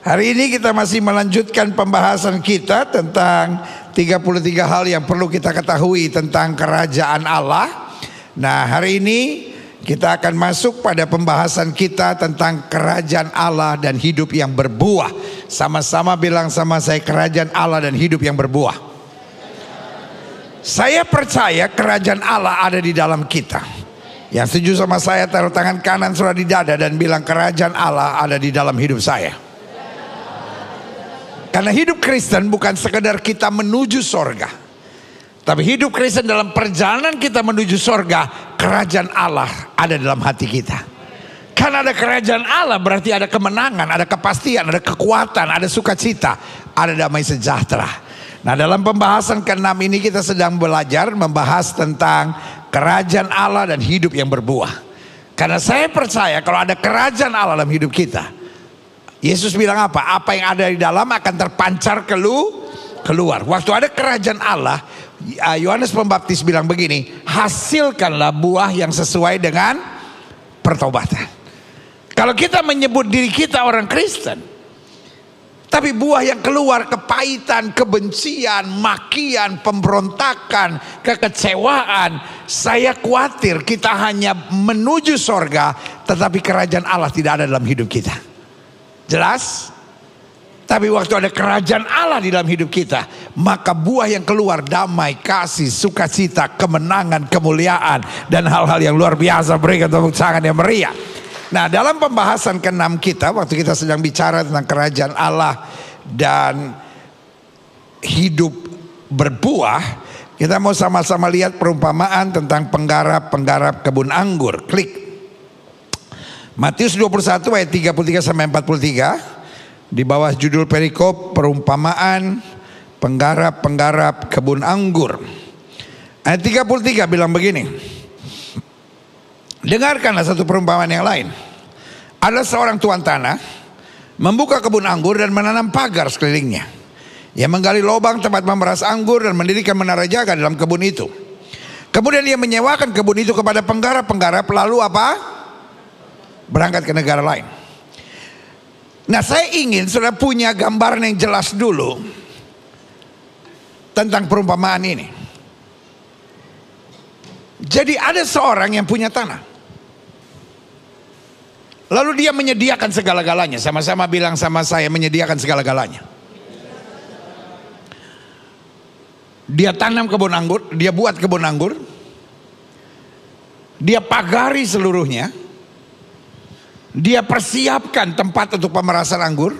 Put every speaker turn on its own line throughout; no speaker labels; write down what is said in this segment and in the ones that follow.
Hari ini kita masih melanjutkan pembahasan kita tentang 33 hal yang perlu kita ketahui tentang kerajaan Allah. Nah, hari ini kita akan masuk pada pembahasan kita tentang kerajaan Allah dan hidup yang berbuah. Sama-sama bilang sama saya, kerajaan Allah dan hidup yang berbuah. Saya percaya kerajaan Allah ada di dalam kita. Yang setuju sama saya taruh tangan kanan surah di dada dan bilang kerajaan Allah ada di dalam hidup saya. Karena hidup Kristen bukan sekedar kita menuju sorga, tapi hidup Kristen dalam perjalanan kita menuju sorga, kerajaan Allah ada dalam hati kita. Karena ada kerajaan Allah berarti ada kemenangan, ada kepastian, ada kekuatan, ada sukacita, ada damai sejahtera. Nah, dalam pembahasan ke-6 ini kita sedang belajar membahas tentang kerajaan Allah dan hidup yang berbuah. Karena saya percaya kalau ada kerajaan Allah dalam hidup kita, Yesus bilang apa? Apa yang ada di dalam akan terpancar keluar. Waktu ada kerajaan Allah, Yohanes Pembaptis bilang begini, hasilkanlah buah yang sesuai dengan pertobatan. Kalau kita menyebut diri kita orang Kristen, tapi buah yang keluar kepahitan, kebencian, makian, pemberontakan, kekecewaan, saya khawatir kita hanya menuju sorga, tetapi kerajaan Allah tidak ada dalam hidup kita. Jelas? Tapi waktu ada kerajaan Allah di dalam hidup kita, maka buah yang keluar damai, kasih, sukacita, kemenangan, kemuliaan, dan hal-hal yang luar biasa. Berikan tepuk tangan yang meriah. Nah, dalam pembahasan ke-6 kita, waktu kita sedang bicara tentang kerajaan Allah dan hidup berbuah, kita mau sama-sama lihat perumpamaan tentang penggarap-penggarap kebun anggur. Klik Matius 21 ayat 33 sampai 43. Di bawah judul perikop perumpamaan penggarap-penggarap kebun anggur. Ayat 33 bilang begini. Dengarkanlah satu perumpamaan yang lain. Ada seorang tuan tanah membuka kebun anggur dan menanam pagar sekelilingnya. Ia menggali lubang tempat memeras anggur dan mendirikan menara jaga dalam kebun itu. Kemudian ia menyewakan kebun itu kepada penggarap-penggarap, lalu apa? Berangkat ke negara lain. Nah, saya ingin sudah punya gambaran yang jelas dulu tentang perumpamaan ini. Jadi ada seorang yang punya tanah, lalu dia menyediakan segala-galanya. Sama-sama bilang sama saya, menyediakan segala-galanya. Dia tanam kebun anggur, dia buat kebun anggur, dia pagari seluruhnya, dia persiapkan tempat untuk pemerasan anggur,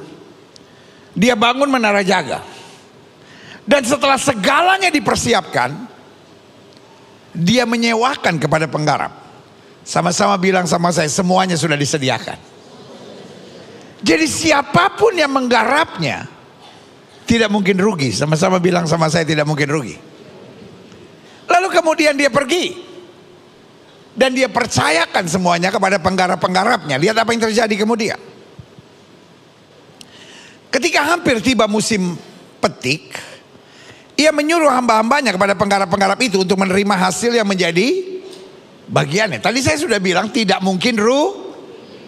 dia bangun menara jaga. Dan setelah segalanya dipersiapkan, dia menyewakan kepada penggarap. Sama-sama bilang sama saya, semuanya sudah disediakan. Jadi siapapun yang menggarapnya tidak mungkin rugi. Sama-sama bilang sama saya, tidak mungkin rugi. Lalu kemudian dia pergi dan dia percayakan semuanya kepada penggarap-penggarapnya. Lihat apa yang terjadi kemudian. Ketika hampir tiba musim petik, ia menyuruh hamba-hambanya kepada penggarap-penggarap itu untuk menerima hasil yang menjadi bagiannya. Tadi saya sudah bilang tidak mungkin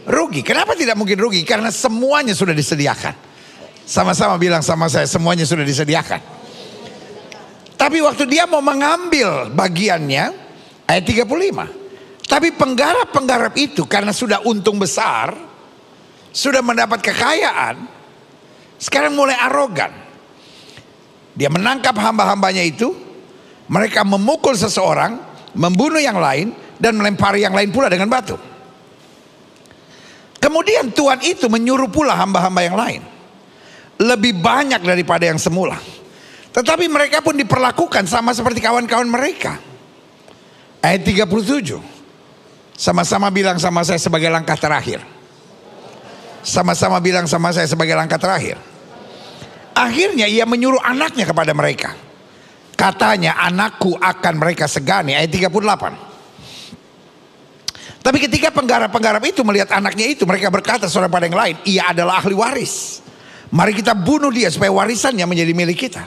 rugi. Kenapa tidak mungkin rugi? Karena semuanya sudah disediakan. Sama-sama bilang sama saya, semuanya sudah disediakan. Tapi waktu dia mau mengambil bagiannya, ayat 35. Tapi penggarap-penggarap itu karena sudah untung besar, sudah mendapat kekayaan, sekarang mulai arogan. Dia menangkap hamba-hambanya itu, mereka memukul seseorang, membunuh yang lain, dan melempari yang lain pula dengan batu. Kemudian tuan itu menyuruh pula hamba-hamba yang lain, lebih banyak daripada yang semula. Tetapi mereka pun diperlakukan sama seperti kawan-kawan mereka. Ayat 37. Sama-sama bilang sama saya sebagai langkah terakhir. Sama-sama bilang sama saya sebagai langkah terakhir. Akhirnya ia menyuruh anaknya kepada mereka. Katanya, anakku akan mereka segani. Ayat 38. Tapi ketika penggarap-penggarap itu melihat anaknya itu, mereka berkata seorang pada yang lain, ia adalah ahli waris. Mari kita bunuh dia supaya warisannya menjadi milik kita.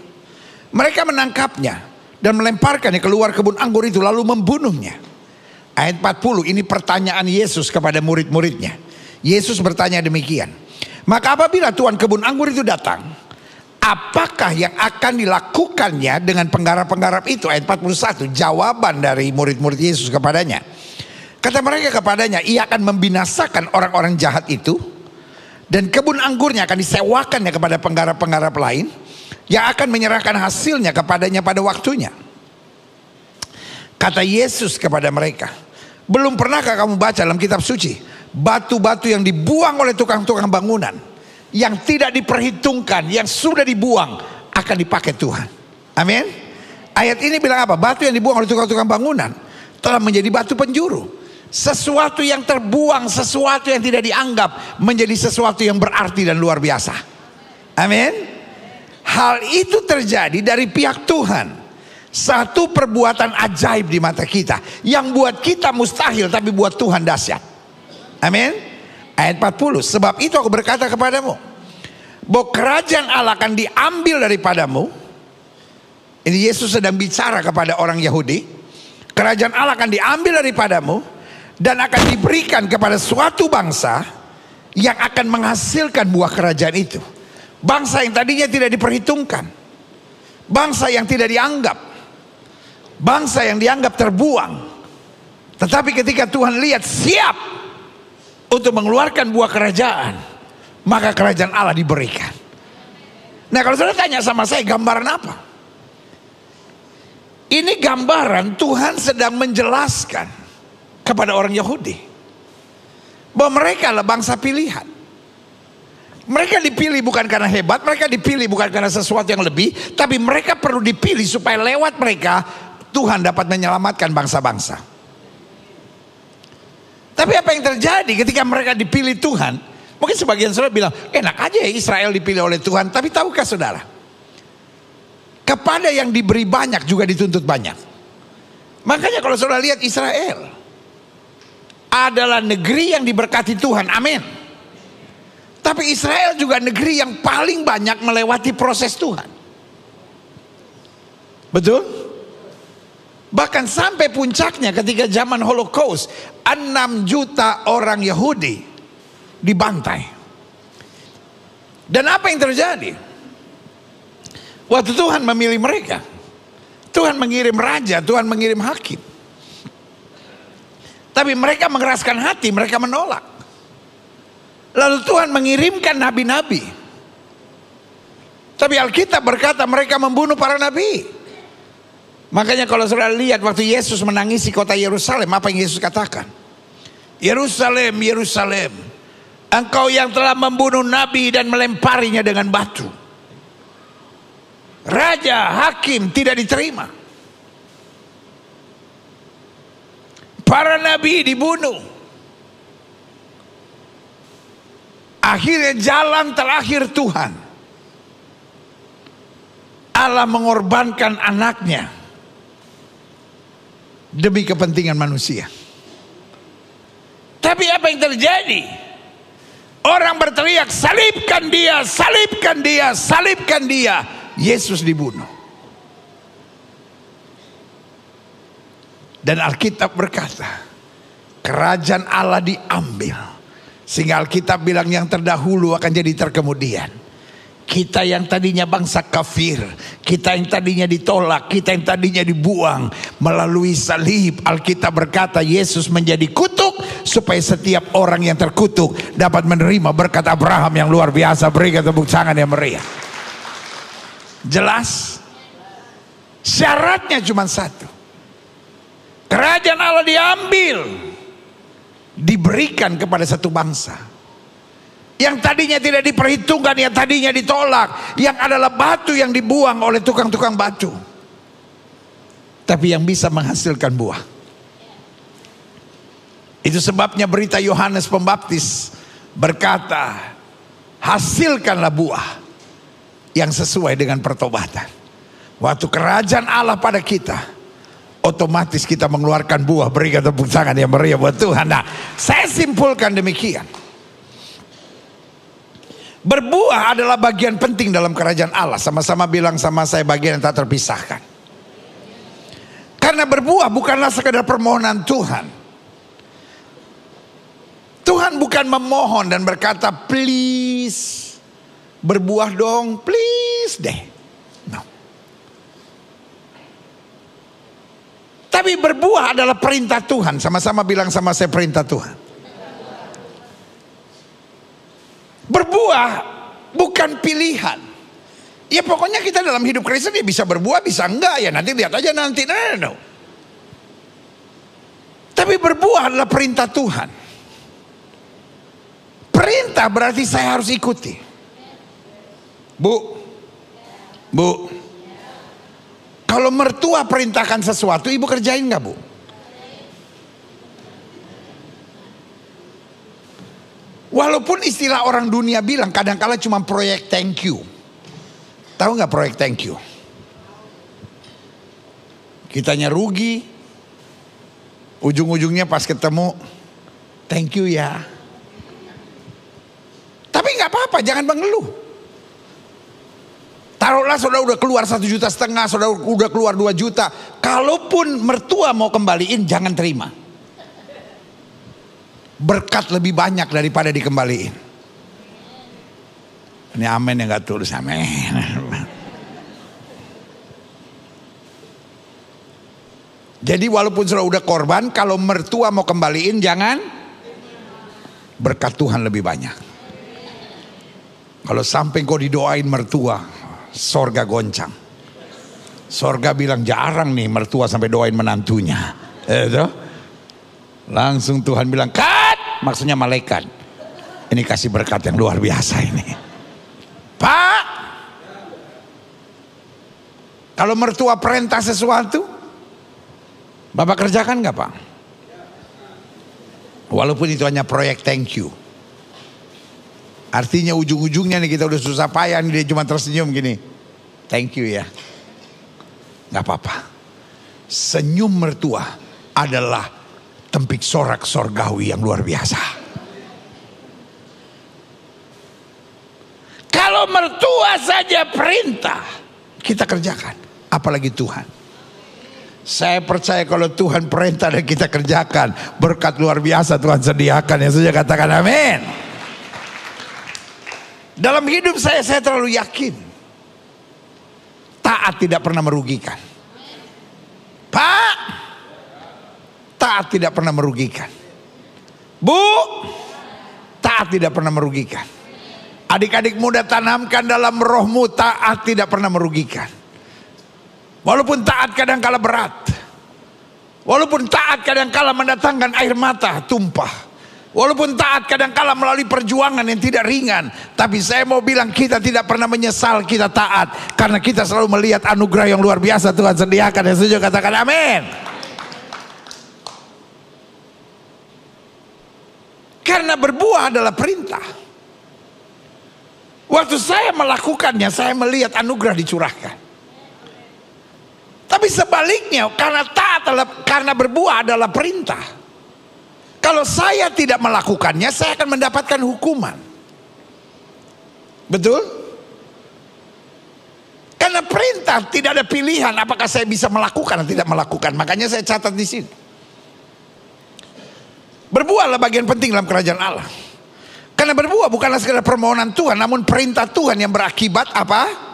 Mereka menangkapnya dan melemparkannya keluar kebun anggur itu lalu membunuhnya. Ayat 40, ini pertanyaan Yesus kepada murid-muridnya. Yesus bertanya demikian, Maka apabila Tuan kebun anggur itu datang, apakah yang akan dilakukannya dengan penggarap-penggarap itu? Ayat 41, jawaban dari murid-murid Yesus kepadanya. Kata mereka kepadanya, ia akan membinasakan orang-orang jahat itu, dan kebun anggurnya akan disewakannya kepada penggarap-penggarap lain, yang akan menyerahkan hasilnya kepadanya pada waktunya. Kata Yesus kepada mereka, belum pernahkah kamu baca dalam kitab suci, batu-batu yang dibuang oleh tukang-tukang bangunan, yang tidak diperhitungkan, yang sudah dibuang, akan dipakai Tuhan. Amin. Ayat ini bilang apa? Batu yang dibuang oleh tukang-tukang bangunan telah menjadi batu penjuru. Sesuatu yang terbuang, sesuatu yang tidak dianggap, menjadi sesuatu yang berarti dan luar biasa. Amin. Hal itu terjadi dari pihak Tuhan. Satu perbuatan ajaib di mata kita, yang buat kita mustahil, tapi buat Tuhan dahsyat. Amin. Ayat 40, sebab itu aku berkata kepadamu, bahwa kerajaan Allah akan diambil daripadamu. Ini Yesus sedang bicara kepada orang Yahudi. Kerajaan Allah akan diambil daripadamu dan akan diberikan kepada suatu bangsa yang akan menghasilkan buah kerajaan itu. Bangsa yang tadinya tidak diperhitungkan, bangsa yang tidak dianggap, bangsa yang dianggap terbuang. Tetapi ketika Tuhan lihat siap untuk mengeluarkan buah kerajaan, maka kerajaan Allah diberikan. Nah, kalau saudara tanya sama saya, gambaran apa? Ini gambaran Tuhan sedang menjelaskan kepada orang Yahudi bahwa mereka adalah bangsa pilihan. Mereka dipilih bukan karena hebat, mereka dipilih bukan karena sesuatu yang lebih, tapi mereka perlu dipilih supaya lewat mereka Tuhan dapat menyelamatkan bangsa-bangsa. Tapi apa yang terjadi ketika mereka dipilih Tuhan? Mungkin sebagian saudara bilang, enak aja ya Israel dipilih oleh Tuhan. Tapi tahukah saudara, kepada yang diberi banyak juga dituntut banyak. Makanya kalau saudara lihat, Israel adalah negeri yang diberkati Tuhan, amin. Tapi Israel juga negeri yang paling banyak melewati proses Tuhan. Betul? Bahkan sampai puncaknya ketika zaman Holocaust, 6 juta orang Yahudi dibantai. Dan apa yang terjadi? Waktu Tuhan memilih mereka, Tuhan mengirim raja, Tuhan mengirim hakim. Tapi mereka mengeraskan hati, mereka menolak. Lalu Tuhan mengirimkan nabi-nabi. Tapi Alkitab berkata mereka membunuh para nabi. Makanya kalau saudara lihat waktu Yesus menangisi kota Yerusalem, apa yang Yesus katakan? Yerusalem, Yerusalem, engkau yang telah membunuh nabi dan melemparinya dengan batu. Raja, hakim tidak diterima. Para nabi dibunuh. Akhirnya jalan terakhir Tuhan, Allah mengorbankan anaknya demi kepentingan manusia. Tapi apa yang terjadi? Orang berteriak, salibkan dia, salibkan dia, salibkan dia. Yesus dibunuh. Dan Alkitab berkata, kerajaan Allah diambil. Sehingga Alkitab bilang yang terdahulu akan jadi terkemudian. Kita yang tadinya bangsa kafir, kita yang tadinya ditolak, kita yang tadinya dibuang, melalui salib Alkitab berkata Yesus menjadi kutuk supaya setiap orang yang terkutuk dapat menerima berkat Abraham yang luar biasa. Berikan tepuk tangan yang meriah. Jelas? Syaratnya cuma satu. Kerajaan Allah diambil, diberikan kepada satu bangsa yang tadinya tidak diperhitungkan, yang tadinya ditolak, yang adalah batu yang dibuang oleh tukang-tukang batu, tapi yang bisa menghasilkan buah. Itu sebabnya berita Yohanes Pembaptis berkata, hasilkanlah buah yang sesuai dengan pertobatan. Waktu kerajaan Allah pada kita, otomatis kita mengeluarkan buah. Berikan tepuk tangan yang meriah buat Tuhan. Nah, saya simpulkan demikian. Berbuah adalah bagian penting dalam kerajaan Allah. Sama-sama bilang sama saya, bagian yang tak terpisahkan. Karena berbuah bukanlah sekadar permohonan Tuhan. Tuhan bukan memohon dan berkata, please berbuah dong, please deh. No. Tapi berbuah adalah perintah Tuhan. Sama-sama bilang sama saya, perintah Tuhan. Berbuah bukan pilihan. Ya pokoknya kita dalam hidup Kristen ya bisa berbuah, bisa enggak, ya nanti lihat aja nanti. No. Tapi berbuah adalah perintah Tuhan. Perintah berarti saya harus ikuti. Bu, kalau mertua perintahkan sesuatu, ibu kerjain nggak, Bu? Walaupun istilah orang dunia bilang kadang-kala cuma proyek thank you. Tahu nggak proyek thank you? Kitanya rugi, ujung-ujungnya pas ketemu, thank you ya. Tapi nggak apa-apa, jangan mengeluh. Taruhlah saudara udah keluar 1,5 juta, saudara udah keluar 2 juta. Kalaupun mertua mau kembaliin, jangan terima. Berkat lebih banyak daripada dikembaliin. Ini amin yang gak tulis, amin. Jadi walaupun saudara udah korban, kalau mertua mau kembaliin, jangan. Berkat Tuhan lebih banyak. Kalau sampai kau didoain mertua, sorga goncang. Sorga bilang jarang nih mertua sampai doain menantunya. Langsung Tuhan bilang, cut! Maksudnya malaikat. Ini kasih berkat yang luar biasa ini. Pak, kalau mertua perintah sesuatu, Bapak kerjakan gak, Pak? Walaupun itu hanya proyek thank you. Artinya ujung-ujungnya nih kita udah susah payah nih, dia cuma tersenyum gini. Thank you ya. Gak apa-apa. Senyum mertua adalah tempik sorak sorgawi yang luar biasa. Kalau mertua saja perintah, kita kerjakan. Apalagi Tuhan. Saya percaya kalau Tuhan perintah dan kita kerjakan, berkat luar biasa Tuhan sediakan. Yang saja katakan amin. Dalam hidup saya terlalu yakin taat tidak pernah merugikan. Pak, taat tidak pernah merugikan. Bu, taat tidak pernah merugikan. Adik-adik muda, tanamkan dalam rohmu, taat tidak pernah merugikan. Walaupun taat kadang-kala berat, walaupun taat kadang-kala mendatangkan air mata tumpah, walaupun taat kadang-kala melalui perjuangan yang tidak ringan, tapi saya mau bilang kita tidak pernah menyesal kita taat, karena kita selalu melihat anugerah yang luar biasa Tuhan sediakan. Yang setuju katakan amin. Karena berbuah adalah perintah. Waktu saya melakukannya, saya melihat anugerah dicurahkan. Tapi sebaliknya, karena taat adalah, karena berbuah adalah perintah. Kalau saya tidak melakukannya, saya akan mendapatkan hukuman. Betul? Karena perintah tidak ada pilihan apakah saya bisa melakukan atau tidak melakukan. Makanya saya catat di sini. Berbuah adalah bagian penting dalam kerajaan Allah. Karena berbuah bukanlah sekedar permohonan Tuhan, namun perintah Tuhan yang berakibat apa?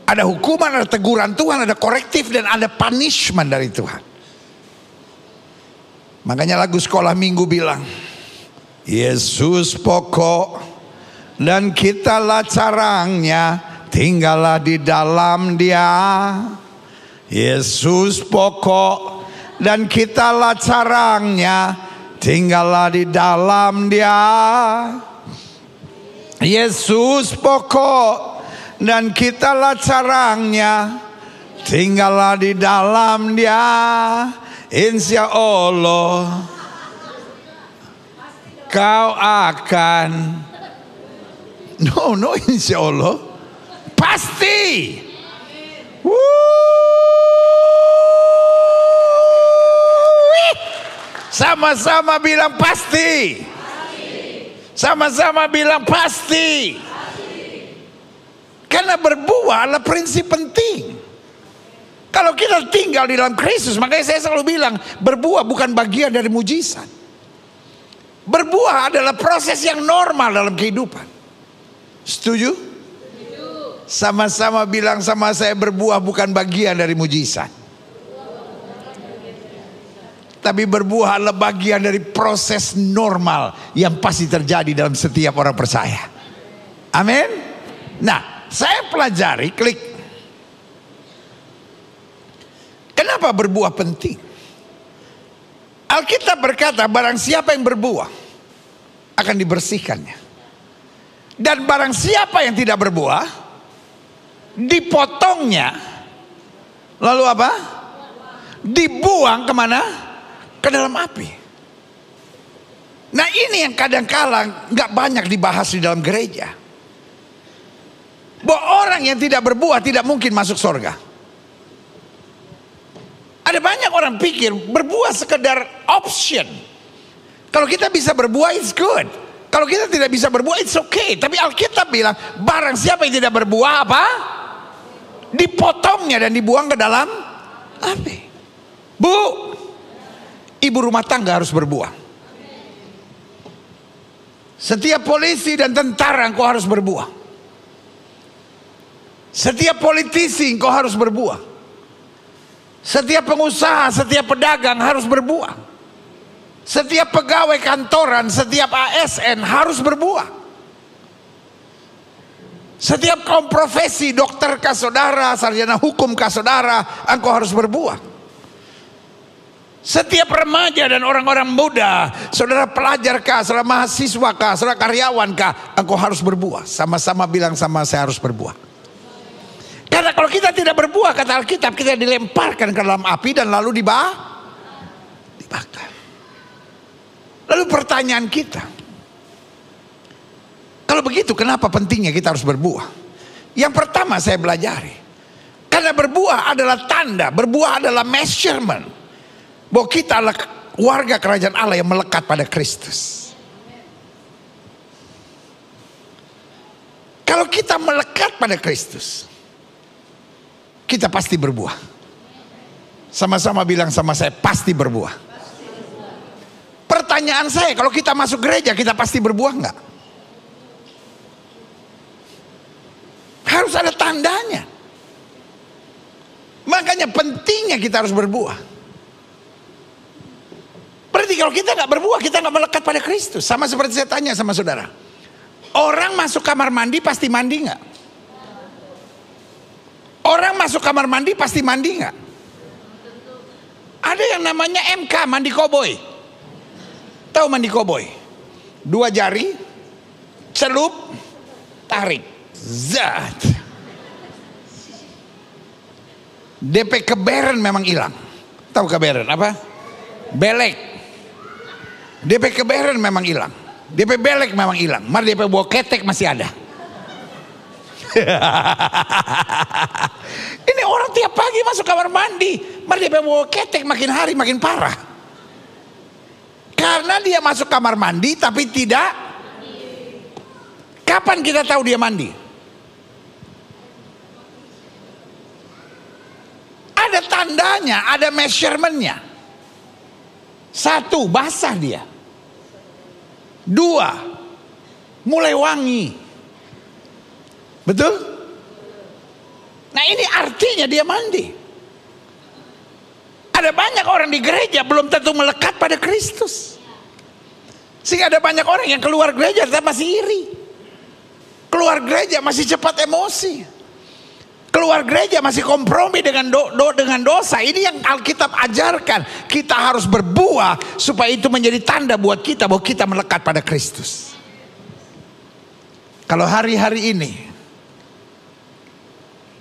Ada hukuman, ada teguran Tuhan, ada korektif, dan ada punishment dari Tuhan. Makanya lagu sekolah minggu bilang, Yesus pokok dan kitalah carangnya, tinggallah di dalam Dia. Yesus pokok dan kitalah carangnya, tinggallah di dalam Dia. Yesus pokok dan kitalah carangnya, tinggallah di dalam Dia. Insya Allah kau akan, no insya Allah, pasti. Sama-sama bilang pasti. Sama-sama bilang pasti. Karena berbuah adalah prinsip penting. Kalau kita tinggal di dalam Kristus, makanya saya selalu bilang berbuah bukan bagian dari mujizat. Berbuah adalah proses yang normal dalam kehidupan. Setuju? Sama-sama bilang sama saya, berbuah bukan bagian dari mujizat. Tapi berbuah adalah bagian dari proses normal yang pasti terjadi dalam setiap orang percaya. Amin. Nah, saya pelajari, klik. Kenapa berbuah penting? Alkitab berkata, barang siapa yang berbuah akan dibersihkannya. Dan barang siapa yang tidak berbuah, dipotongnya. Lalu apa? Dibuang kemana? Ke dalam api. Nah, ini yang kadang-kala gak banyak dibahas di dalam gereja. Bahwa orang yang tidak berbuah tidak mungkin masuk surga. Ada banyak orang pikir berbuah sekedar option. Kalau kita bisa berbuah, it's good. Kalau kita tidak bisa berbuah, it's okay. Tapi Alkitab bilang, barang siapa yang tidak berbuah apa? Dipotongnya dan dibuang ke dalam api. Bu, ibu rumah tangga harus berbuah. Setiap polisi dan tentara engkau harus berbuah. Setiap politisi engkau harus berbuah. Setiap pengusaha, setiap pedagang harus berbuah. Setiap pegawai kantoran, setiap ASN harus berbuah. Setiap kaum profesi, dokter kah saudara, sarjana hukum kah saudara, engkau harus berbuah. Setiap remaja dan orang-orang muda, saudara pelajar kah, saudara mahasiswa kah, saudara karyawan kah, engkau harus berbuah. Sama-sama bilang sama saya, harus berbuah. Karena kalau kita tidak berbuah, kata Alkitab, kita dilemparkan ke dalam api dan lalu dibakar. Lalu pertanyaan kita, kalau begitu kenapa pentingnya kita harus berbuah? Yang pertama saya belajari, karena berbuah adalah tanda, berbuah adalah measurement bahwa kita adalah warga kerajaan Allah yang melekat pada Kristus. Kalau kita melekat pada Kristus, kita pasti berbuah. Sama-sama bilang sama saya, pasti berbuah. Pertanyaan saya, kalau kita masuk gereja, kita pasti berbuah enggak? Harus ada tandanya. Makanya pentingnya kita harus berbuah. Berarti kalau kita nggak berbuah, kita nggak melekat pada Kristus. Sama seperti saya tanya sama saudara, orang masuk kamar mandi pasti mandi nggak? Orang masuk kamar mandi pasti mandi nggak? Ada yang namanya MK, mandi koboi. Tahu mandi koboi? 2 jari, celup, tarik, zat. DP keberen memang hilang. Tahu keberen apa? Belek. DP keberen memang hilang. DP belek memang hilang. Mar DP bawa ketek masih ada. Ini orang tiap pagi masuk kamar mandi, mar DP bawa ketek, makin hari makin parah. Karena dia masuk kamar mandi tapi tidak. Kapan kita tahu dia mandi? Ada tandanya, ada measurementnya. 1, basah dia. 2, mulai wangi. Betul? Nah, ini artinya dia mandi. Ada banyak orang di gereja belum tentu melekat pada Kristus. Sehingga ada banyak orang yang keluar gereja tapi masih iri. Keluar gereja masih cepat emosi. Keluar gereja masih kompromi dengan dosa. Ini yang Alkitab ajarkan. Kita harus berbuah supaya itu menjadi tanda buat kita bahwa kita melekat pada Kristus. Kalau hari-hari ini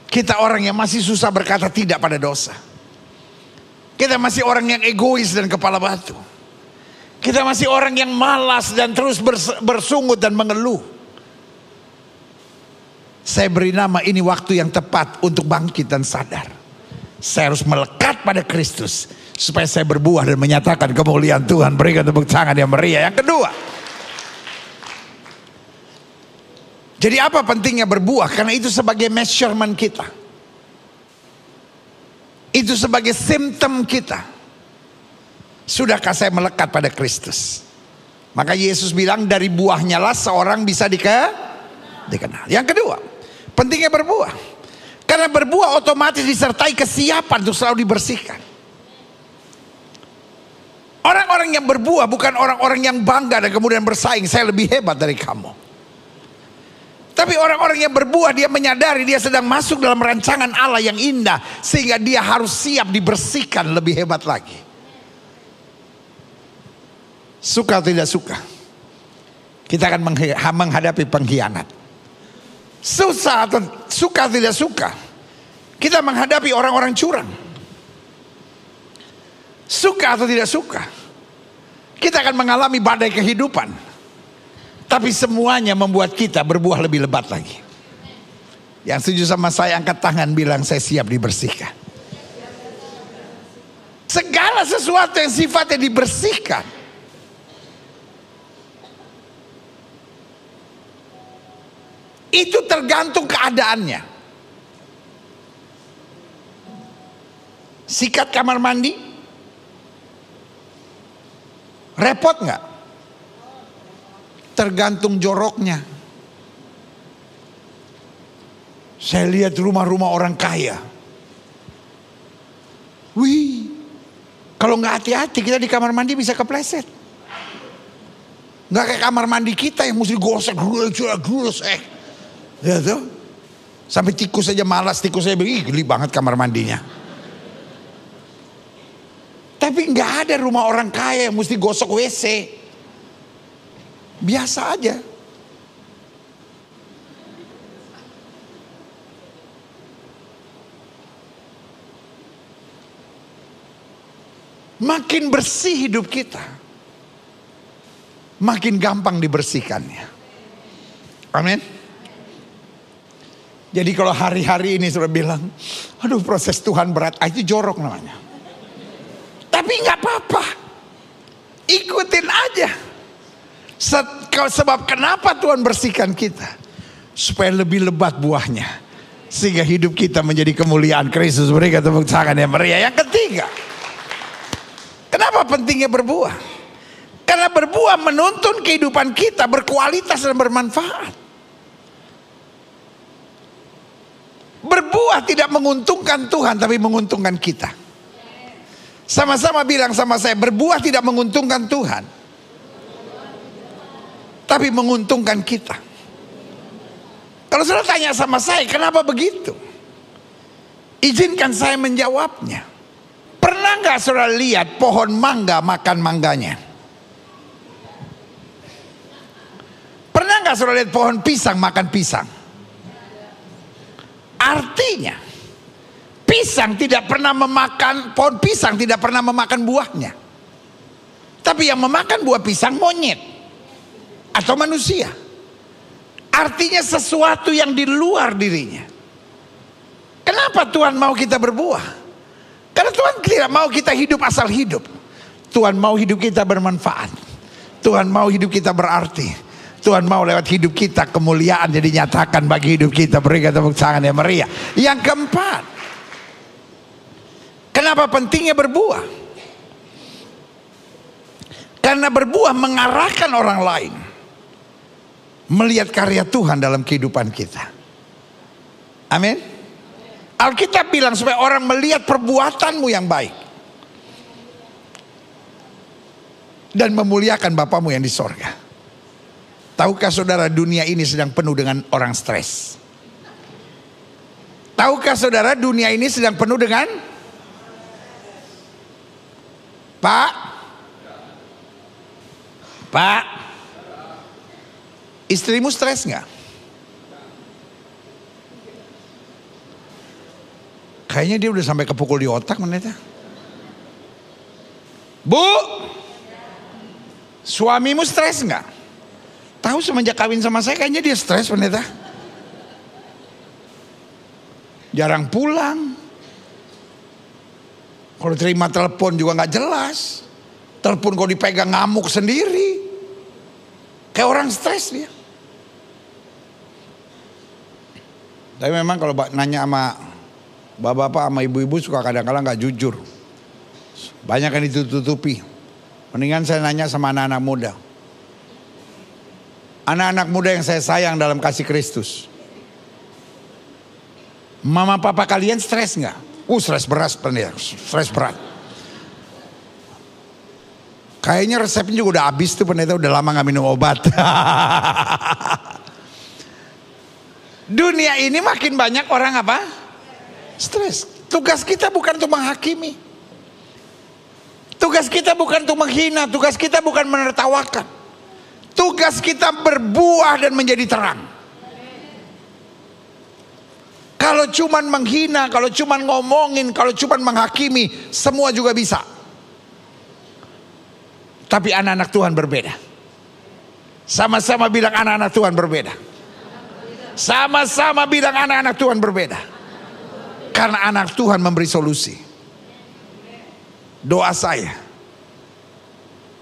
kita orang yang masih susah berkata tidak pada dosa. Kita masih orang yang egois dan kepala batu. Kita masih orang yang malas dan terus bersungut dan mengeluh. Saya beri nama ini waktu yang tepat untuk bangkit dan sadar. Saya harus melekat pada Kristus supaya saya berbuah dan menyatakan kemuliaan Tuhan. Berikan tepuk tangan yang meriah. Yang kedua, jadi apa pentingnya berbuah? Karena itu sebagai measurement kita. Itu sebagai simptom kita. Sudahkah saya melekat pada Kristus? Maka Yesus bilang dari buahnya lah seorang bisa dikenal. Yang kedua, pentingnya berbuah. Karena berbuah otomatis disertai kesiapan untuk selalu dibersihkan. Orang-orang yang berbuah bukan orang-orang yang bangga dan kemudian bersaing, saya lebih hebat dari kamu. Tapi orang-orang yang berbuah, dia menyadari dia sedang masuk dalam rancangan Allah yang indah, sehingga dia harus siap dibersihkan lebih hebat lagi. Suka atau tidak suka, kita akan menghadapi pengkhianat. Susah atau suka atau tidak suka, kita menghadapi orang-orang curang. Suka atau tidak suka, kita akan mengalami badai kehidupan. Tapi semuanya membuat kita berbuah lebih lebat lagi. Yang setuju sama saya angkat tangan, bilang saya siap dibersihkan. Segala sesuatu yang sifatnya dibersihkan, itu tergantung keadaannya. Sikat kamar mandi, repot nggak? Tergantung joroknya. Saya lihat rumah-rumah orang kaya. Wih, kalau nggak hati-hati kita di kamar mandi bisa kepleset. Nggak kayak kamar mandi kita yang mesti gosek, ya tuh. Sampai tikus aja malas, tikus saya bilang, geli banget kamar mandinya. Tapi nggak ada rumah orang kaya yang mesti gosok WC. Biasa aja. Makin bersih hidup kita, makin gampang dibersihkannya. Amin. Jadi kalau hari-hari ini sudah bilang, aduh proses Tuhan berat, itu jorok namanya. Tapi nggak apa-apa, ikutin aja. Sebab kenapa Tuhan bersihkan kita? Supaya lebih lebat buahnya, sehingga hidup kita menjadi kemuliaan Kristus. Berikan tepuk tangan yang meriah. Yang ketiga, kenapa pentingnya berbuah? Karena berbuah menuntun kehidupan kita berkualitas dan bermanfaat. Berbuah tidak menguntungkan Tuhan, tapi menguntungkan kita. Sama-sama bilang sama saya, berbuah tidak menguntungkan Tuhan, tapi menguntungkan kita. Kalau saudara tanya sama saya, kenapa begitu? Izinkan saya menjawabnya. Pernah nggak saudara lihat pohon mangga makan mangganya? Pernah nggak saudara lihat pohon pisang makan pisang? Artinya, pisang tidak pernah memakan, pohon pisang tidak pernah memakan buahnya. Tapi yang memakan buah pisang monyet atau manusia. Artinya sesuatu yang di luar dirinya. Kenapa Tuhan mau kita berbuah? Karena Tuhan tidak mau kita hidup asal hidup. Tuhan mau hidup kita bermanfaat. Tuhan mau hidup kita berarti. Tuhan mau lewat hidup kita kemuliaan jadi nyatakan bagi hidup kita. Berikan tepuk tangan yang meriah. Yang keempat, kenapa pentingnya berbuah? Karena berbuah mengarahkan orang lain melihat karya Tuhan dalam kehidupan kita. Amin. Alkitab bilang supaya orang melihat perbuatanmu yang baik dan memuliakan Bapamu yang di sorga. Tahukah saudara, dunia ini sedang penuh dengan orang stres? Tahukah saudara, dunia ini sedang penuh dengan Pak, istrimu stres nggak? Kayaknya dia udah sampai kepukul di otak meneta. Bu, suamimu stres nggak? Tahu semenjak kawin sama saya kayaknya dia stres meneta. Jarang pulang. Kalau terima telepon juga nggak jelas. Telepon kalau dipegang ngamuk sendiri. Kayak orang stres dia. Tapi memang kalau nanya sama bapak-bapak sama ibu-ibu suka kadang-kadang gak jujur. Banyak yang ditutupi. Mendingan saya nanya sama anak-anak muda. Anak-anak muda yang saya sayang dalam kasih Kristus. Mama papa kalian stres nggak? Stres berat, stres berat. Kayaknya resepnya juga udah habis tuh, pendeta udah lama nggak minum obat. Dunia ini makin banyak orang apa? Stres. Tugas kita bukan untuk menghakimi. Tugas kita bukan untuk menghina. Tugas kita bukan menertawakan. Tugas kita berbuah dan menjadi terang. Kalau cuman menghina, kalau cuman ngomongin, kalau cuman menghakimi, semua juga bisa. Tapi anak-anak Tuhan berbeda. Sama-sama bilang anak-anak Tuhan berbeda. Sama-sama bilang anak-anak Tuhan berbeda. Karena anak Tuhan memberi solusi. Doa saya,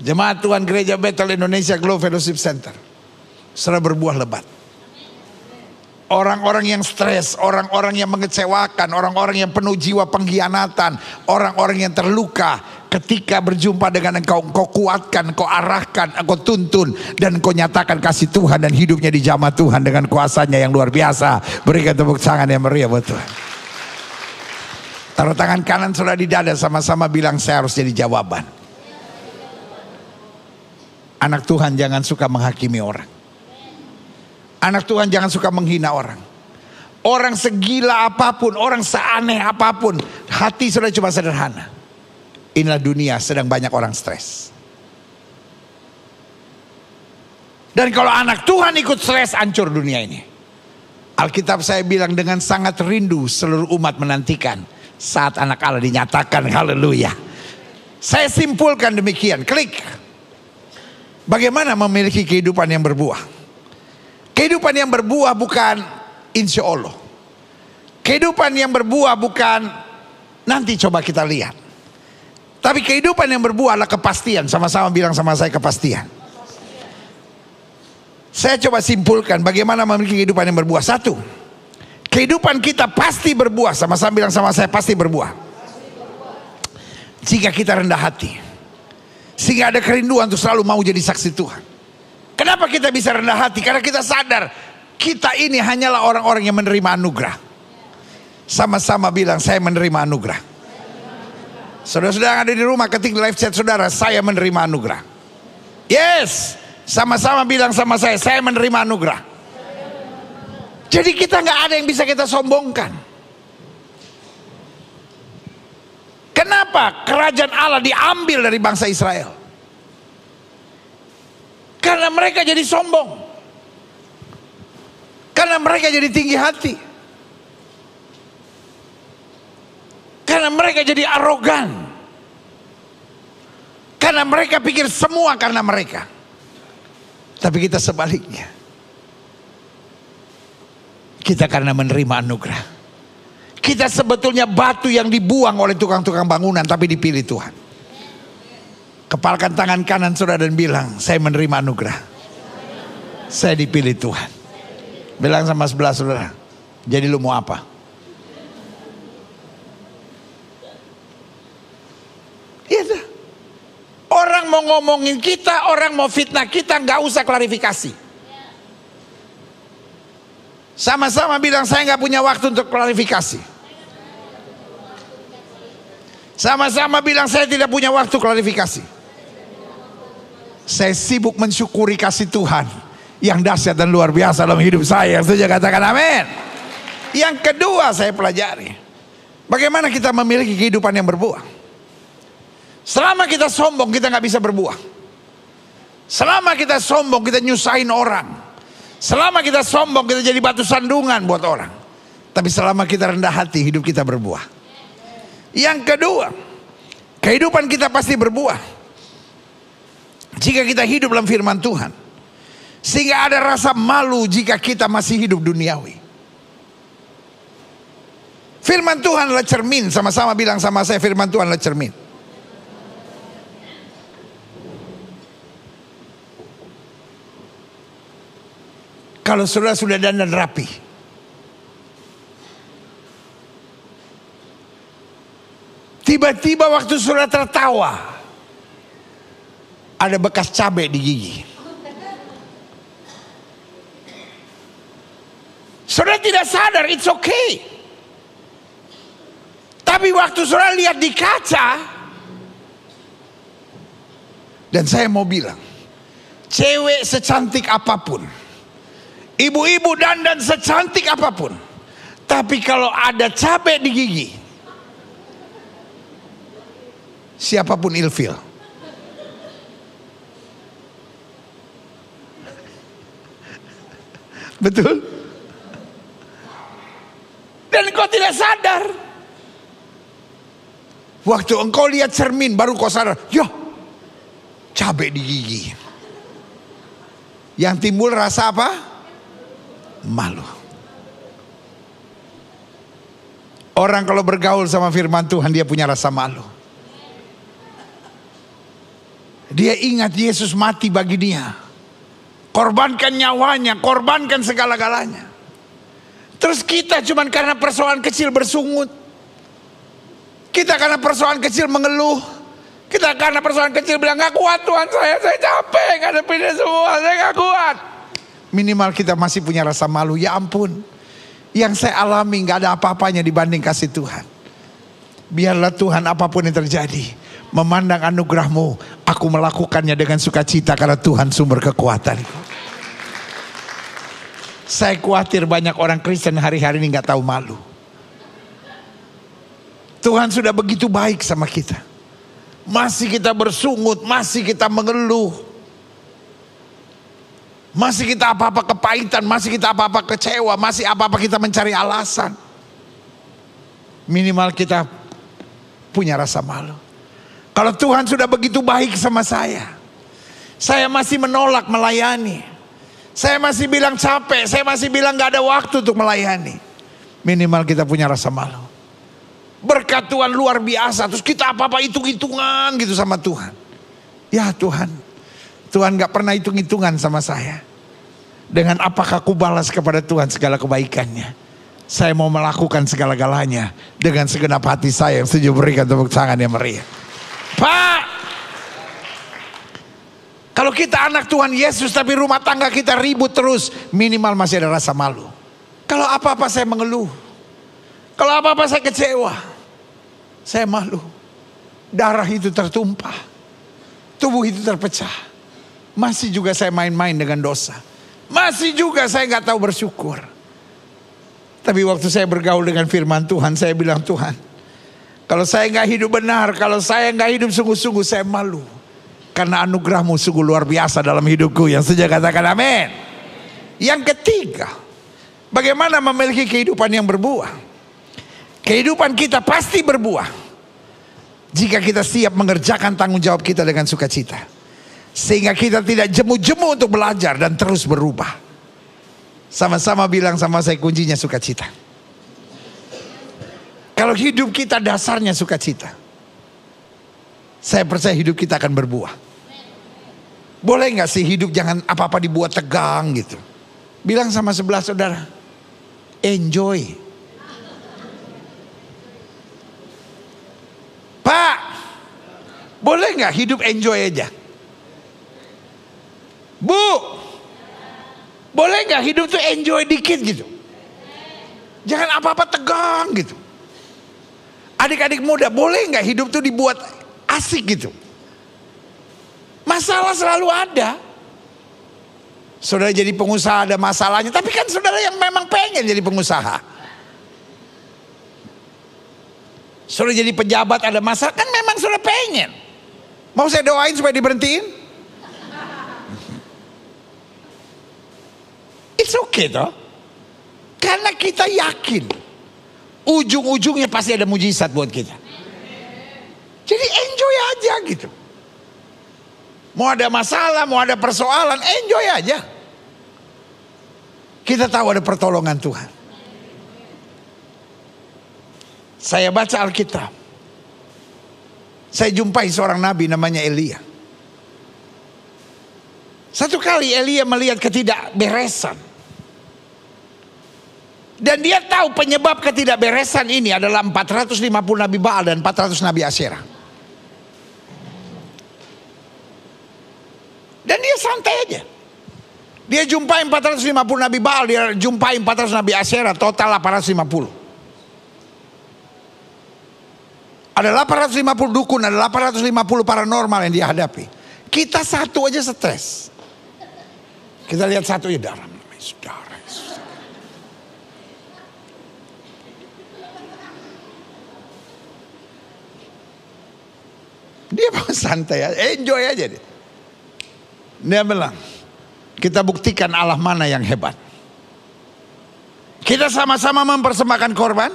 Jemaat Tuhan Gereja Bethel Indonesia Glow Fellowship Center, serah berbuah lebat. Orang-orang yang stres, orang-orang yang mengecewakan, orang-orang yang penuh jiwa pengkhianatan, orang-orang yang terluka, ketika berjumpa dengan engkau kuatkan, engkau arahkan, engkau tuntun, dan engkau nyatakan kasih Tuhan dan hidupnya dijamah Tuhan dengan kuasanya yang luar biasa. Berikan tepuk tangan yang meriah buat Tuhan. Taruh tangan kanan saudara di dada, sama-sama bilang saya harus jadi jawaban. Anak Tuhan jangan suka menghakimi orang. Anak Tuhan jangan suka menghina orang. Orang segila apapun, orang seaneh apapun, hati sudah cuma sederhana. Inilah dunia, sedang banyak orang stres. Dan kalau anak Tuhan ikut stres, hancur dunia ini. Alkitab saya bilang dengan sangat rindu seluruh umat menantikan saat anak Allah dinyatakan. Haleluya. Saya simpulkan demikian. Klik. Bagaimana memiliki kehidupan yang berbuah? Kehidupan yang berbuah bukan insya Allah. Kehidupan yang berbuah bukan nanti coba kita lihat. Tapi kehidupan yang berbuah adalah kepastian. Sama-sama bilang sama saya kepastian. Saya coba simpulkan bagaimana memiliki kehidupan yang berbuah. Satu, kehidupan kita pasti berbuah. Sama-sama bilang sama saya pasti berbuah. Jika kita rendah hati, sehingga ada kerinduan untuk selalu mau jadi saksi Tuhan. Kenapa kita bisa rendah hati? Karena kita sadar kita ini hanyalah orang-orang yang menerima anugerah. Sama-sama bilang saya menerima anugerah. Saudara-saudara yang ada di rumah, ketik live chat saudara, saya menerima anugerah. Yes, sama-sama bilang sama saya menerima anugerah. Jadi kita nggak ada yang bisa kita sombongkan. Kenapa kerajaan Allah diambil dari bangsa Israel? Karena mereka jadi sombong. Karena mereka jadi tinggi hati. Karena mereka jadi arogan. Karena mereka pikir semua karena mereka. Tapi kita sebaliknya. Kita karena menerima anugerah. Kita sebetulnya batu yang dibuang oleh tukang-tukang bangunan, tapi dipilih Tuhan. Kepalkan tangan kanan saudara dan bilang, saya menerima anugerah. Saya dipilih Tuhan. Bilang sama sebelah saudara, jadi lu mau apa? Iya dah. Orang mau ngomongin kita, orang mau fitnah kita, gak usah klarifikasi. Sama-sama bilang, saya gak punya waktu untuk klarifikasi. Sama-sama bilang, saya tidak punya waktu klarifikasi. Saya sibuk mensyukuri kasih Tuhan yang dahsyat dan luar biasa dalam hidup saya. Setuju katakan amin. Yang kedua saya pelajari, bagaimana kita memiliki kehidupan yang berbuah. Selama kita sombong, kita nggak bisa berbuah. Selama kita sombong, kita nyusahin orang. Selama kita sombong, kita jadi batu sandungan buat orang. Tapi selama kita rendah hati, hidup kita berbuah. Yang kedua, kehidupan kita pasti berbuah jika kita hidup dalam firman Tuhan. Sehingga ada rasa malu jika kita masih hidup duniawi. Firman Tuhan adalah cermin. Sama-sama bilang sama saya, firman Tuhan adalah cermin. Kalau saudara sudah dandan rapi, tiba-tiba waktu saudara tertawa, ada bekas cabai di gigi. tidak sadar, it's okay. Tapi waktu saudara lihat di kaca, dan saya mau bilang, cewek secantik apapun, ibu-ibu dandan secantik apapun, tapi kalau ada cabai di gigi, siapapun ilfil. Betul? Dan engkau tidak sadar. Waktu engkau lihat cermin baru kau sadar, yo, cabai di gigi. Yang timbul rasa apa? Malu. Orang kalau bergaul sama firman Tuhan, dia punya rasa malu. Dia ingat Yesus mati bagi dia, korbankan nyawanya, korbankan segala-galanya. Terus kita cuman karena persoalan kecil bersungut, kita karena persoalan kecil mengeluh, kita karena persoalan kecil bilang gak kuat Tuhan, saya capek ngadepinnya semua, saya gak kuat. Minimal kita masih punya rasa malu. Ya ampun, yang saya alami gak ada apa-apanya dibanding kasih Tuhan. Biarlah Tuhan apapun yang terjadi, memandang anugerah-Mu, aku melakukannya dengan sukacita karena Tuhan sumber kekuatanku. Saya khawatir banyak orang Kristen hari-hari ini gak tahu malu. Tuhan sudah begitu baik sama kita, masih kita bersungut, masih kita mengeluh, masih kita apa-apa kepahitan, masih kita apa-apa kecewa, masih apa-apa kita mencari alasan. Minimal kita punya rasa malu. Kalau Tuhan sudah begitu baik sama saya masih menolak melayani, saya masih bilang capek, saya masih bilang gak ada waktu untuk melayani. Minimal kita punya rasa malu. Berkat Tuhan luar biasa, terus kita apa-apa hitung-hitungan gitu sama Tuhan. Ya Tuhan, Tuhan gak pernah hitung-hitungan sama saya. Dengan apakah aku balas kepada Tuhan segala kebaikannya? Saya mau melakukan segala-galanya dengan segenap hati saya yang setuju. Berikan tepuk tangan yang meriah. Pak, kalau kita anak Tuhan Yesus tapi rumah tangga kita ribut terus, minimal masih ada rasa malu. Kalau apa-apa saya mengeluh, kalau apa-apa saya kecewa, saya malu. Darah itu tertumpah, tubuh itu terpecah, masih juga saya main-main dengan dosa, masih juga saya gak tahu bersyukur. Tapi waktu saya bergaul dengan firman Tuhan, saya bilang, Tuhan, kalau saya gak hidup benar, kalau saya gak hidup sungguh-sungguh, saya malu. Karena anugerah-Mu sungguh luar biasa dalam hidupku. Yang setuju katakan amin. Yang ketiga, bagaimana memiliki kehidupan yang berbuah? Kehidupan kita pasti berbuah jika kita siap mengerjakan tanggung jawab kita dengan sukacita, sehingga kita tidak jemu-jemu untuk belajar dan terus berubah. Sama-sama bilang sama saya, kuncinya sukacita. Kalau hidup kita dasarnya sukacita, saya percaya hidup kita akan berbuah. Boleh gak sih hidup jangan apa-apa dibuat tegang gitu? Bilang sama sebelah saudara, enjoy. Pak, boleh gak hidup enjoy aja? Bu, boleh gak hidup tuh enjoy dikit gitu? Jangan apa-apa tegang gitu. Adik-adik muda, boleh gak hidup tuh dibuat asik gitu? Masalah selalu ada. Saudara jadi pengusaha ada masalahnya, tapi kan saudara yang memang pengen jadi pengusaha. Saudara jadi pejabat ada masalah, kan memang saudara pengen. Mau saya doain supaya diberhentiin? It's okay toh. Karena kita yakin ujung-ujungnya pasti ada mujizat buat kita. Jadi enjoy aja gitu. Mau ada masalah, mau ada persoalan, enjoy aja. Kita tahu ada pertolongan Tuhan. Saya baca Alkitab, saya jumpai seorang nabi namanya Elia. Satu kali Elia melihat ketidakberesan, dan dia tahu penyebab ketidakberesan ini adalah 450 nabi Baal dan 400 nabi Asyera. Dan dia santai aja. Dia jumpai 450 Nabi Baal, dia jumpai 400 Nabi Asyera, total 850. Ada 850 dukun, ada 850 paranormal yang dia hadapi. Kita satu aja stres. Kita lihat satu ya, darah. Dia mau santai aja, enjoy aja dia. Dia bilang, kita buktikan Allah mana yang hebat. Kita sama-sama mempersembahkan korban,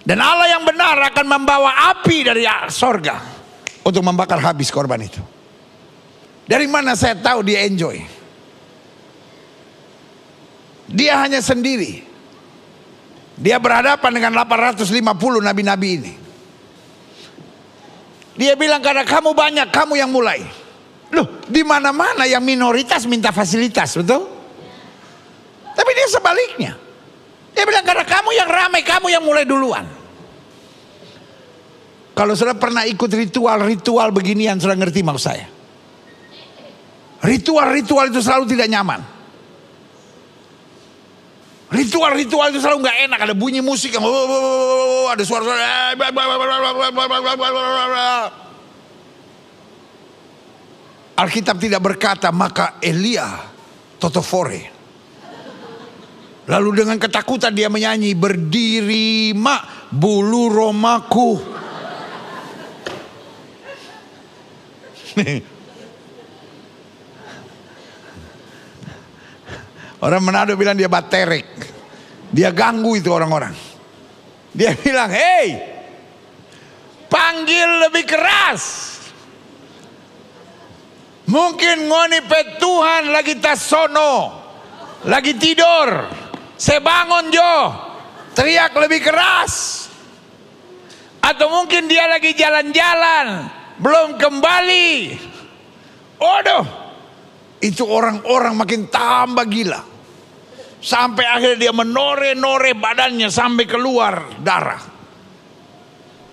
dan Allah yang benar akan membawa api dari sorga untuk membakar habis korban itu. Dari mana saya tahu dia enjoy? Dia hanya sendiri. Dia berhadapan dengan 850 nabi-nabi ini. Dia bilang, karena kamu banyak, kamu yang mulai. Loh, di mana-mana yang minoritas minta fasilitas, betul? Tapi dia sebaliknya. Dia bilang, karena kamu yang ramai, kamu yang mulai duluan. Kalau sudah pernah ikut ritual-ritual beginian, sudah ngerti maksud saya. Ritual-ritual itu selalu tidak nyaman. Ritual-ritual itu selalu nggak enak. Ada bunyi musik yang ada suara-suara. Alkitab tidak berkata, maka Elia totofore. Lalu dengan ketakutan dia menyanyi, berdiri mak bulu romaku. Orang Manado bilang dia baterek. Dia ganggu itu orang-orang. Dia bilang, hey, panggil lebih keras. Mungkin ngoni pet Tuhan lagi tasono, lagi tidur. Saya bangun Jo, teriak lebih keras. Atau mungkin dia lagi jalan-jalan, belum kembali. Waduh, itu orang-orang makin tambah gila. Sampai akhirnya dia menore-nore badannya sampai keluar darah.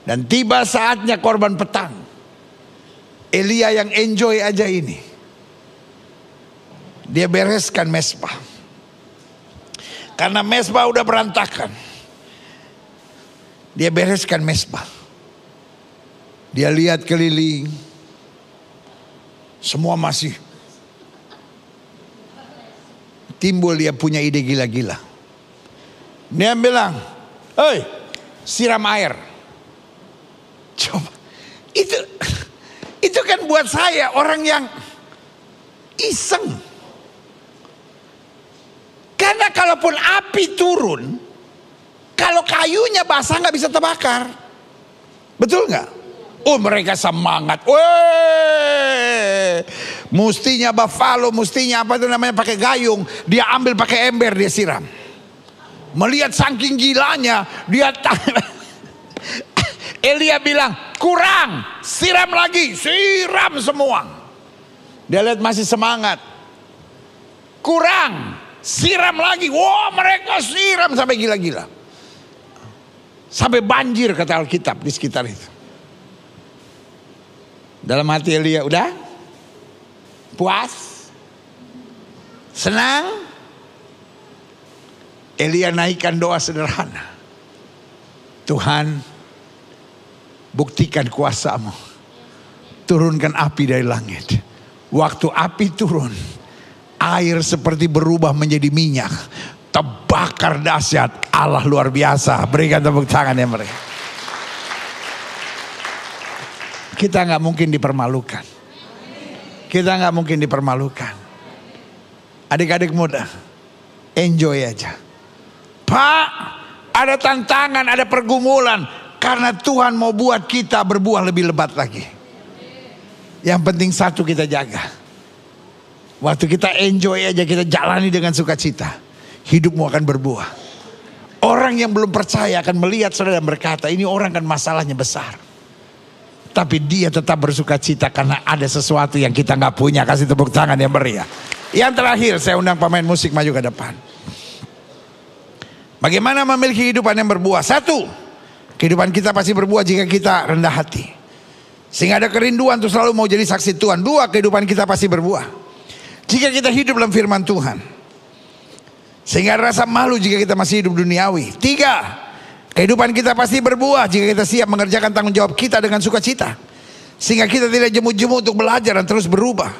Dan tiba saatnya korban petang. Elia yang enjoy aja ini, dia bereskan mesbah. Karena mesbah udah berantakan, dia bereskan mesbah. Dia lihat keliling, semua masih. Timbul dia punya ide gila-gila. Dia bilang, hei, siram air. Coba, itu kan buat saya orang yang iseng. Karena kalaupun api turun, kalau kayunya basah nggak bisa terbakar. Betul nggak? Oh, mereka semangat. Weh, mustinya buffalo, mustinya apa itu namanya, pakai gayung. Dia ambil pakai ember, dia siram. Melihat saking gilanya, dia Elia bilang, kurang, siram lagi, siram semua. Dia lihat masih semangat. Kurang, siram lagi. Wah, mereka siram sampai gila-gila. Sampai banjir kata Alkitab di sekitar itu. Dalam hati Elia, udah? Puas? Senang? Elia naikkan doa sederhana. Tuhan, buktikan kuasa-Mu. Turunkan api dari langit. Waktu api turun, air seperti berubah menjadi minyak. Terbakar dahsyat. Allah luar biasa. Berikan tepuk tangan ya mereka. Kita nggak mungkin dipermalukan. Kita nggak mungkin dipermalukan. Adik-adik muda, enjoy aja. Pak, ada tantangan, ada pergumulan. Karena Tuhan mau buat kita berbuah lebih lebat lagi. Yang penting satu kita jaga. Waktu kita enjoy aja, kita jalani dengan sukacita, hidupmu akan berbuah. Orang yang belum percaya akan melihat saudara dan berkata, ini orang kan masalahnya besar. Tapi dia tetap bersuka cita karena ada sesuatu yang kita nggak punya. Kasih tepuk tangan yang meriah. Yang terakhir, saya undang pemain musik maju ke depan. Bagaimana memiliki kehidupan yang berbuah? Satu, kehidupan kita pasti berbuah jika kita rendah hati. Sehingga ada kerinduan untuk selalu mau jadi saksi Tuhan. Dua, kehidupan kita pasti berbuah jika kita hidup dalam firman Tuhan. Sehingga rasa malu jika kita masih hidup duniawi. 3, kehidupan kita pasti berbuah jika kita siap mengerjakan tanggung jawab kita dengan sukacita. Sehingga kita tidak jemu-jemu untuk belajar dan terus berubah.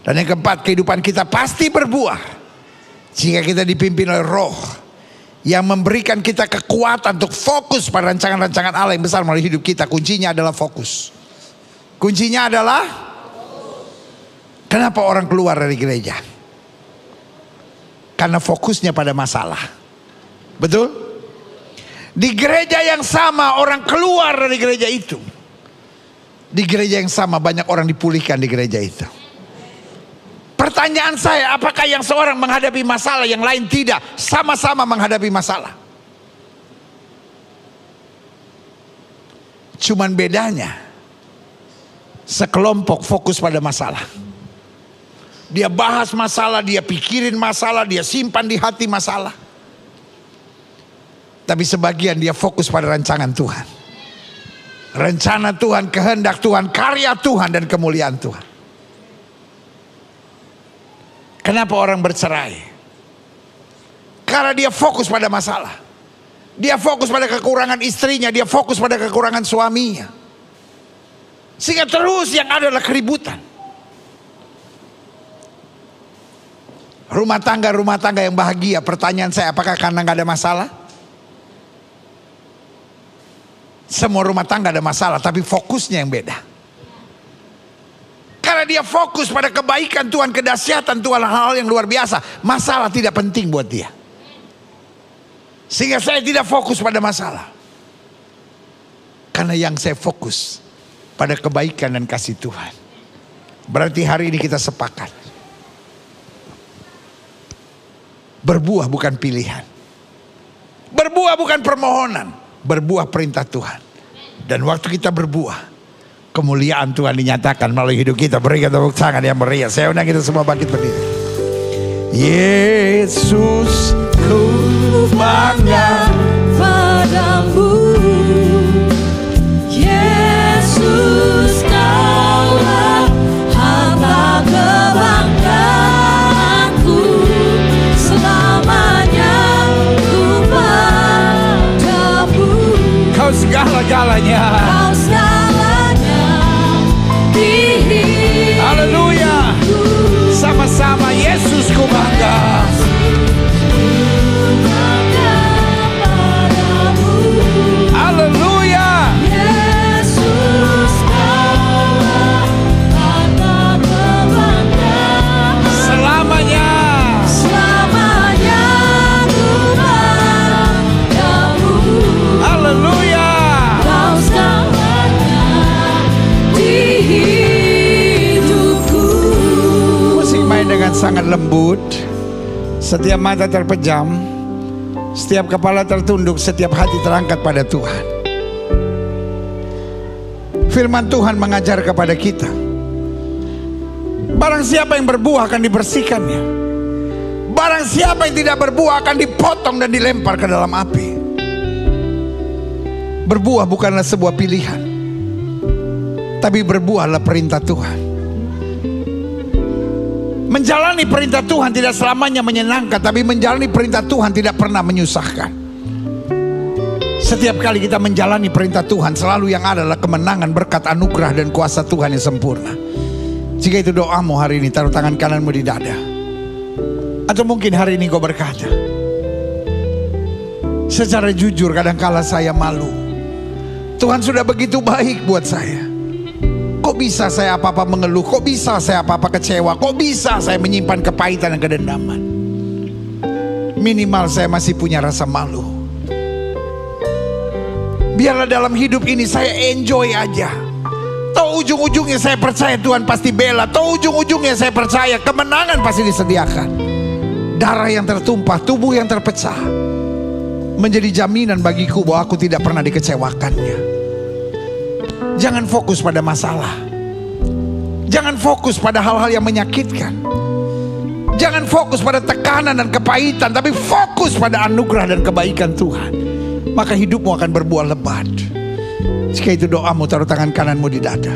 Dan yang keempat, kehidupan kita pasti berbuah jika kita dipimpin oleh Roh yang memberikan kita kekuatan untuk fokus pada rancangan-rancangan Allah yang besar melalui hidup kita. Kuncinya adalah fokus. Kuncinya adalah, kenapa orang keluar dari gereja? Karena fokusnya pada masalah. Betul? Di gereja yang sama orang keluar dari gereja itu. Di gereja yang sama banyak orang dipulihkan di gereja itu. Pertanyaan saya, apakah yang seorang menghadapi masalah, yang lain tidak? Sama-sama menghadapi masalah. Cuman bedanya, sekelompok fokus pada masalah. Dia bahas masalah, dia pikirin masalah, dia simpan di hati masalah. Tapi sebagian dia fokus pada rancangan Tuhan. Rencana Tuhan, kehendak Tuhan, karya Tuhan, dan kemuliaan Tuhan. Kenapa orang bercerai? Karena dia fokus pada masalah. Dia fokus pada kekurangan istrinya, dia fokus pada kekurangan suaminya. Sehingga terus yang ada adalah keributan. Rumah tangga yang bahagia, pertanyaan saya, apakah karena gak ada masalah? Semua rumah tangga ada masalah, tapi fokusnya yang beda. Karena dia fokus pada kebaikan Tuhan, kedahsyatan Tuhan, hal-hal yang luar biasa. Masalah tidak penting buat dia. Sehingga saya tidak fokus pada masalah. Karena yang saya fokus pada kebaikan dan kasih Tuhan. Berarti hari ini kita sepakat. Berbuah bukan pilihan. Berbuah bukan permohonan. Berbuah perintah Tuhan. Dan waktu kita berbuah, kemuliaan Tuhan dinyatakan melalui hidup kita. Berikan tepuk tangan yang meriah. Saya undang kita semua bangkit berdiri. Yesus, ku bangga
padamu. Yesus, kaulah harta kebanggaanku. Selamanya ku padamu.
Kau segala-galanya.
Kau segalanya di hidupku.
Haleluya. Sama-sama Yesus ku bangga. Haleluya.
Yesus, kaulah harta kebanggaan.
Selamanya.
Selamanya ku padamu.
Haleluya.
Kau segalanya di hidupku.
Musik main dengan sangat lembut. Setiap mata terpejam, setiap kepala tertunduk, setiap hati terangkat pada Tuhan. Firman Tuhan mengajar kepada kita, barang siapa yang berbuah akan dibersihkannya. Barang siapa yang tidak berbuah akan dipotong dan dilempar ke dalam api. Berbuah bukanlah sebuah pilihan, tapi berbuahlah perintah Tuhan. Menjalani perintah Tuhan tidak selamanya menyenangkan, tapi menjalani perintah Tuhan tidak pernah menyusahkan. Setiap kali kita menjalani perintah Tuhan, selalu yang ada adalah kemenangan, berkat, anugerah, dan kuasa Tuhan yang sempurna. Jika itu doamu hari ini, taruh tangan kananmu di dada. Atau mungkin hari ini kau berkata, secara jujur kadangkala saya malu. Tuhan sudah begitu baik buat saya. Kok bisa saya apa-apa mengeluh? Kok bisa saya apa-apa kecewa? Kok bisa saya menyimpan kepahitan dan kedendaman? Minimal saya masih punya rasa malu. Biarlah dalam hidup ini saya enjoy aja. Tahu ujung-ujungnya saya percaya Tuhan pasti bela. Tahu ujung-ujungnya saya percaya kemenangan pasti disediakan. Darah yang tertumpah, tubuh yang terpecah, menjadi jaminan bagiku bahwa aku tidak pernah dikecewakannya. Jangan fokus pada masalah. Jangan fokus pada hal-hal yang menyakitkan. Jangan fokus pada tekanan dan kepahitan, tapi fokus pada anugerah dan kebaikan Tuhan. Maka hidupmu akan berbuah lebat. Jika itu doamu, taruh tangan kananmu di dada.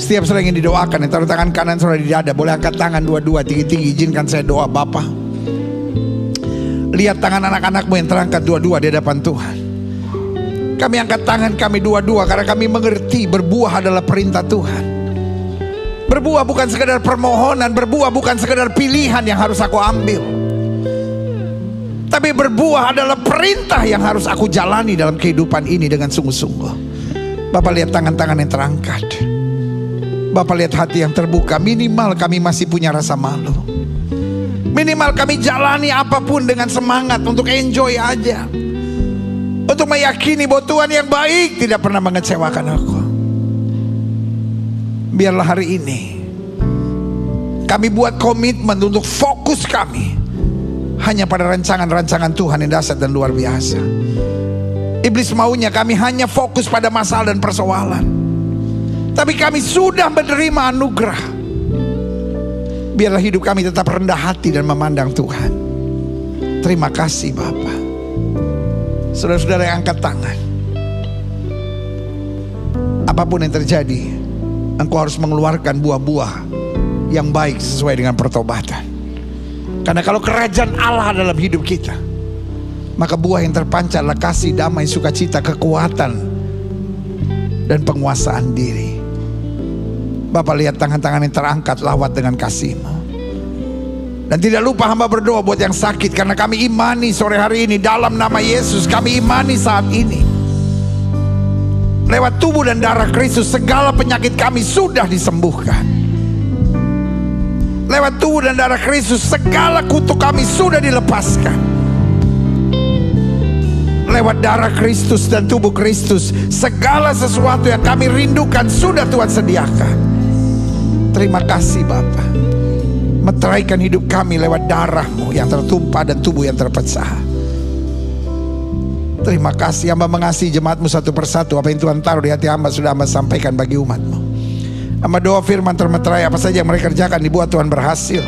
Setiap saudara ingin didoakan, taruh tangan kanan saudara di dada. Boleh angkat tangan dua-dua tinggi-tinggi. Izinkan saya doa Bapa. Lihat tangan anak-anakmu yang terangkat dua-dua di hadapan Tuhan. Kami angkat tangan kami dua-dua karena kami mengerti berbuah adalah perintah Tuhan. Berbuah bukan sekedar permohonan, berbuah bukan sekedar pilihan yang harus aku ambil, tapi berbuah adalah perintah yang harus aku jalani dalam kehidupan ini dengan sungguh-sungguh. Bapak lihat tangan-tangan yang terangkat. Bapak lihat hati yang terbuka. Minimal kami masih punya rasa malu. Minimal kami jalani apapun dengan semangat untuk enjoy aja, untuk meyakini bahwa Tuhan yang baik tidak pernah mengecewakan aku. Biarlah hari ini kami buat komitmen untuk fokus kami hanya pada rancangan-rancangan Tuhan yang dahsyat dan luar biasa. Iblis maunya kami hanya fokus pada masalah dan persoalan, tapi kami sudah menerima anugerah. Biarlah hidup kami tetap rendah hati dan memandang Tuhan. Terima kasih Bapa. Saudara-saudara yang angkat tangan, apapun yang terjadi, engkau harus mengeluarkan buah-buah yang baik sesuai dengan pertobatan. Karena kalau kerajaan Allah dalam hidup kita, maka buah yang terpancar adalah kasih, damai, sukacita, kekuatan, dan penguasaan diri. Bapak lihat tangan-tangan yang terangkat, lawat dengan kasih-Mu. Dan tidak lupa hamba berdoa buat yang sakit, karena kami imani sore hari ini dalam nama Yesus. Kami imani saat ini lewat tubuh dan darah Kristus segala penyakit kami sudah disembuhkan. Lewat tubuh dan darah Kristus segala kutuk kami sudah dilepaskan. Lewat darah Kristus dan tubuh Kristus segala sesuatu yang kami rindukan sudah Tuhan sediakan. Terima kasih Bapa. Meteraikan hidup kami lewat darah-Mu yang tertumpah dan tubuh yang terpecah. Terima kasih. Hamba mengasihi jemaat-Mu satu persatu. Apa yang Tuhan taruh di hati hamba sudah hamba sampaikan bagi umat-Mu. Hamba doa firman termeterai, apa saja yang mereka kerjakan dibuat Tuhan berhasil.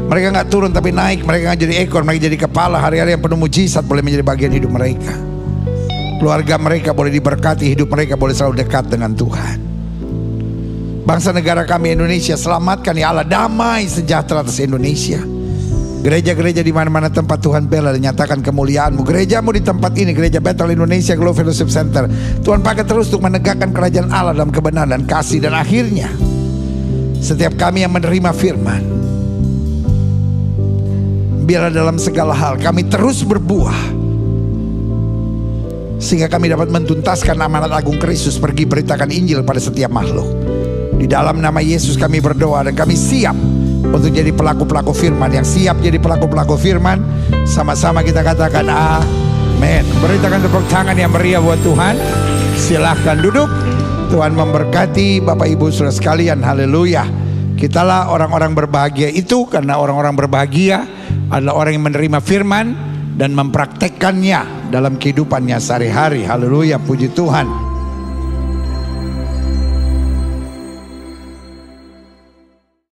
Mereka gak turun tapi naik. Mereka gak jadi ekor, mereka jadi kepala. Hari-hari yang penuh mujizat boleh menjadi bagian hidup mereka. Keluarga mereka boleh diberkati. Hidup mereka boleh selalu dekat dengan Tuhan. Bangsa negara kami Indonesia, selamatkan ya Allah, damai sejahtera atas Indonesia. Gereja-gereja di mana-mana tempat Tuhan bela dan nyatakan kemuliaan-Mu. Gereja-Mu di tempat ini, Gereja Bethel Indonesia Glow Fellowship Center, Tuhan pakai terus untuk menegakkan kerajaan Allah dalam kebenaran dan kasih. Dan akhirnya setiap kami yang menerima firman, biarlah dalam segala hal kami terus berbuah, sehingga kami dapat mentuntaskan amanat agung Kristus, pergi beritakan Injil pada setiap makhluk. Di dalam nama Yesus kami berdoa, dan kami siap untuk jadi pelaku-pelaku firman. Yang siap jadi pelaku-pelaku firman, sama-sama kita katakan amin. Berikan tepuk tangan yang meriah buat Tuhan. Silahkan duduk. Tuhan memberkati Bapak Ibu saudara sekalian. Haleluya. Kitalah orang-orang berbahagia itu, karena orang-orang berbahagia adalah orang yang menerima firman dan mempraktekkannya dalam kehidupannya sehari-hari. Haleluya, puji Tuhan.